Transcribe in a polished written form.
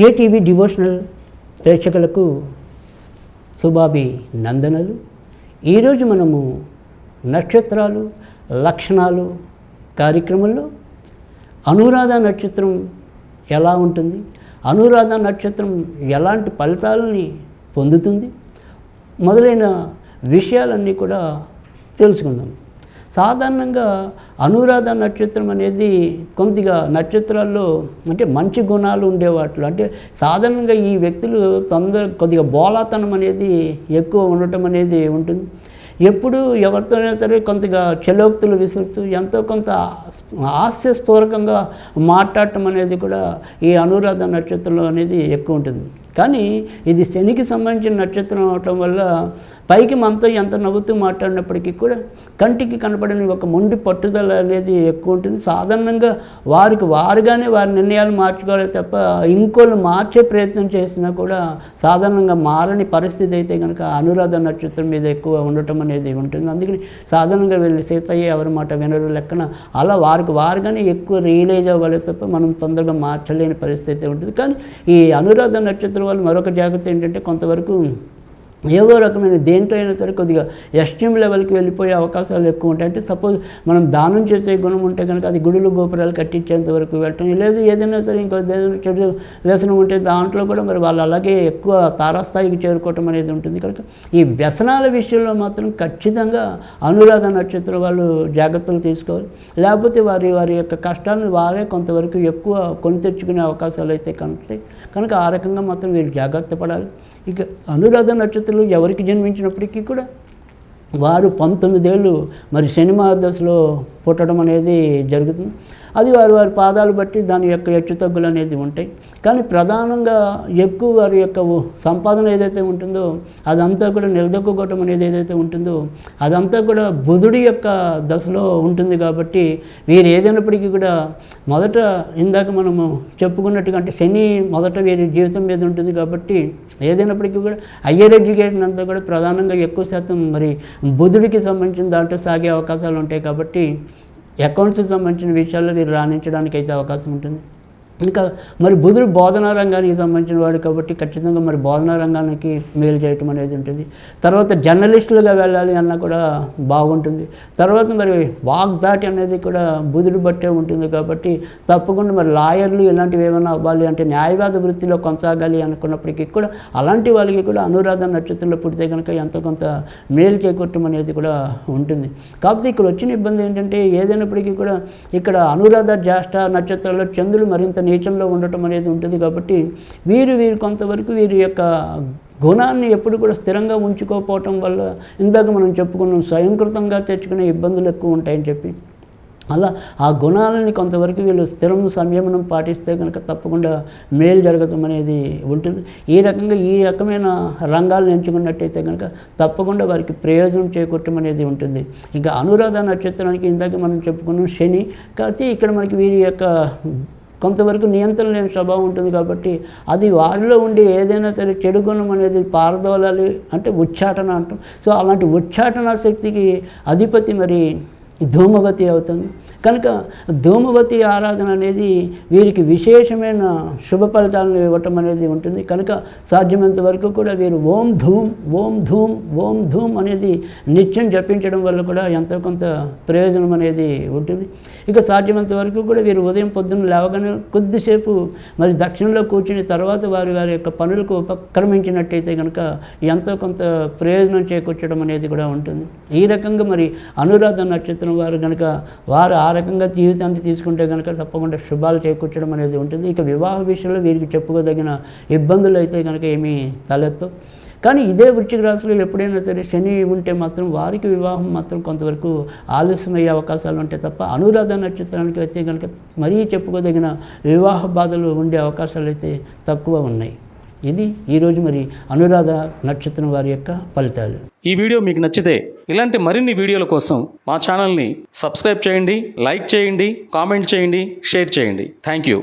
ATV devotional ప్రేక్షకులకు శుభాభి నందనలు. ఈరోజు మనము నక్షత్రాలు లక్షణాలు కార్యక్రమంలో అనురాధ నక్షత్రం ఎలా ఉంటుంది, అనురాధ నక్షత్రం ఎలాంటి ఫలితాలని పొందుతుంది మొదలైన విషయాలన్నీ కూడా తెలుసుకుందాం. సాధారణంగా అనురాధ నక్షత్రం అనేది కొద్దిగా నక్షత్రాల్లో అంటే మంచి గుణాలు ఉండేవాట్లు, అంటే సాధారణంగా ఈ వ్యక్తులు కొద్దిగా బోలాతనం అనేది ఎక్కువ ఉండటం అనేది ఉంటుంది. ఎప్పుడు ఎవరితోనైనా సరే కొద్దిగా చెలోక్తులు విసురుతూ ఎంతో కొంత హాస్యస్ఫూరకంగా మాట్లాడటం అనేది కూడా ఈ అనురాధ నక్షత్రంలో అనేది ఎక్కువ ఉంటుంది. కానీ ఇది శనికి సంబంధించిన నక్షత్రం అవటం వల్ల పైకి మనతో ఎంత నవ్వుతూ మాట్లాడినప్పటికీ కూడా కంటికి కనపడని ఒక మొండి పట్టుదల అనేది ఎక్కువ ఉంటుంది. సాధారణంగా వారుగానే వారి నిర్ణయాలు మార్చుకోవాలి తప్ప ఇంకోళ్ళు మార్చే ప్రయత్నం చేసినా కూడా సాధారణంగా మారని పరిస్థితి అయితే కనుక అనురాధ నక్షత్రం మీద ఎక్కువ ఉండటం అనేది ఉంటుంది. అందుకని సాధారణంగా వీళ్ళు సీతయ్య ఎవరి మాట వినరు లెక్కన అలా వారుగానే ఎక్కువ రియలైజ్ అవ్వాలి తప్ప మనం తొందరగా మార్చలేని పరిస్థితి ఉంటుంది. కానీ ఈ అనురాధ నక్షత్రం వాళ్ళు మరొక జాగ్రత్త ఏంటంటే కొంతవరకు ఏదో రకమైన దేంట్లో అయినా సరే కొద్దిగా ఎస్ట్రీమ్ లెవెల్కి వెళ్ళిపోయే అవకాశాలు ఎక్కువ ఉంటాయి. అంటే సపోజ్ మనం దానం చేసే గుణం ఉంటే కనుక అది గుడులు గోపురాలు కట్టించేంత వరకు వెళ్ళటం, లేదు ఏదైనా సరే ఇంకో చెడు వ్యసనం ఉంటే దాంట్లో కూడా మరి వాళ్ళు అలాగే ఎక్కువ తారాస్థాయికి చేరుకోవటం అనేది ఉంటుంది. కనుక ఈ వ్యసనాల విషయంలో మాత్రం ఖచ్చితంగా అనురాధ నక్షత్రం వాళ్ళు జాగ్రత్తలు తీసుకోవాలి. లేకపోతే వారి యొక్క కష్టాలను వారే కొంతవరకు ఎక్కువ కొని తెచ్చుకునే అవకాశాలు అయితే కనుక ఆ రకంగా మాత్రం వీళ్ళు జాగ్రత్త పడాలి. ఇక అనురాధ నక్షత్రాలు ఎవరికి జన్మించినప్పటికీ కూడా వారు 19 ఏళ్ళు మరి శని మహాదశలో పుట్టడం అనేది జరుగుతుంది. అది వారి పాదాలు బట్టి దాని యొక్క హెచ్చుతగ్గులు అనేది ఉంటాయి. కానీ ప్రధానంగా ఎక్కువ వారి యొక్క సంపాదన ఏదైతే ఉంటుందో అదంతా కూడా నిలదొక్కుకోవటం అనేది ఏదైతే ఉంటుందో అదంతా కూడా బుధుడి యొక్క దశలో ఉంటుంది. కాబట్టి వీరు ఏదైనప్పటికీ కూడా మొదట ఇందాక మనము చెప్పుకున్నట్టుగా అంటే శని మొదట వీరి జీవితం మీద ఉంటుంది. కాబట్టి ఏదైనప్పటికీ కూడా హయ్యర్ ఎడ్యుకేషన్ అంతా కూడా ప్రధానంగా ఎక్కువ శాతం మరి బుధుడికి సంబంధించిన దాంట్లో సాగే అవకాశాలు ఉంటాయి. కాబట్టి అకౌంట్స్కి సంబంధించిన విషయాల్లో వీరు రాణించడానికి అయితే అవకాశం ఉంటుంది. ఇంకా మరి బుధుడు బోధనా రంగానికి సంబంధించిన వాడు కాబట్టి ఖచ్చితంగా మరి బోధనా రంగానికి మేలు చేయటం అనేది ఉంటుంది. తర్వాత జర్నలిస్టులుగా వెళ్ళాలి అన్నా కూడా బాగుంటుంది. తర్వాత మరి వాగ్దాటి అనేది కూడా బుధుడు బట్టే ఉంటుంది. కాబట్టి తప్పకుండా మరి లాయర్లు ఇలాంటివి ఏమైనా అవ్వాలి అంటే న్యాయవాద వృత్తిలో కొనసాగాలి అనుకున్నప్పటికీ కూడా అలాంటి వాళ్ళకి కూడా అనురాధ నక్షత్రంలో పుడితే కనుక ఎంతో కొంత మేలు చేకూరటం అనేది కూడా ఉంటుంది. కాకపోతే ఇక్కడ వచ్చిన ఇబ్బంది ఏంటంటే ఏదైనప్పటికీ కూడా ఇక్కడ అనురాధ జ్యేష్ఠ నక్షత్రాల్లో చంద్రుడు మరింత నీచంలో ఉండటం అనేది ఉంటుంది. కాబట్టి వీరు కొంతవరకు వీరి యొక్క గుణాన్ని ఎప్పుడు కూడా స్థిరంగా ఉంచుకోకపోవటం వల్ల ఇందాక మనం చెప్పుకున్నాం స్వయంకృతంగా తెచ్చుకునే ఇబ్బందులు ఎక్కువ ఉంటాయని చెప్పి అలా ఆ గుణాలని కొంతవరకు వీళ్ళు స్థిరం సంయమనం పాటిస్తే కనుక తప్పకుండా మేలు జరగటం అనేది ఉంటుంది. ఈ రకమైన రంగాలను ఎంచుకున్నట్టయితే కనుక తప్పకుండా వారికి ప్రయోజనం చేకూరటం అనేది ఉంటుంది. ఇంకా అనురాధ నక్షత్రానికి ఇందాక మనం చెప్పుకున్నాం శని, కాబట్టి ఇక్కడ మనకి వీరి యొక్క కొంతవరకు నియంత్రణ లేని స్వభావం ఉంటుంది. కాబట్టి అది వారిలో ఉండి ఏదైనా సరే చెడు గుణం అనేది పారదోలాలి అంటే ఉచ్చాటన అంటాం. సో అలాంటి ఉచ్చాటన శక్తికి అధిపతి మరి ధూమవతి అవుతుంది. కనుక ధూమవతి ఆరాధన అనేది వీరికి విశేషమైన శుభ ఫలితాలను ఇవ్వటం అనేది ఉంటుంది. కనుక సాధ్యమైనంత వరకు కూడా వీరు ఓం ధూమ్ ఓం ధూమ్ ఓం ధూమ్ అనేది నిత్యం జపించడం వల్ల కూడా ఎంతో కొంత ప్రయోజనం అనేది ఉంటుంది. ఇక సాధ్యమైనంత వరకు కూడా వీరు ఉదయం పొద్దున్న లేవగానే కొద్దిసేపు మరి దక్షిణలో కూర్చుని తర్వాత వారి యొక్క పనులకు ఉపక్రమించినట్టయితే కనుక ఎంతో కొంత ప్రయోజనం చేకూర్చడం అనేది కూడా ఉంటుంది. ఈ రకంగా మరి అనురాధ నక్షత్రం వారు కనుక వారు ఆ రకంగా జీవితాన్ని తీసుకుంటే కనుక తప్పకుండా శుభాలు చేకూర్చడం అనేది ఉంటుంది. ఇక వివాహ విషయంలో వీరికి చెప్పుకోదగిన ఇబ్బందులు అయితే కనుక ఏమీ తలెత్తవు. కానీ ఇదే వృశ్చిక రాశిలో ఎప్పుడైనా సరే శని ఉంటే మాత్రం వారికి వివాహం మాత్రం కొంతవరకు ఆలస్యమయ్యే అవకాశాలు ఉంటాయి తప్ప అనురాధ నక్షత్రానికి అయితే కనుక మరీ చెప్పుకోదగిన వివాహ బాధలు ఉండే అవకాశాలు అయితే తక్కువ ఉన్నాయి. ఇది ఈరోజు మరి అనురాధ నక్షత్రం వారి యొక్క ఫలితాలు. ఈ వీడియో మీకు నచ్చితే ఇలాంటి మరిన్ని వీడియోల కోసం మా ఛానల్ని సబ్స్క్రైబ్ చేయండి, లైక్ చేయండి, కామెంట్ చేయండి, షేర్ చేయండి. Thank you.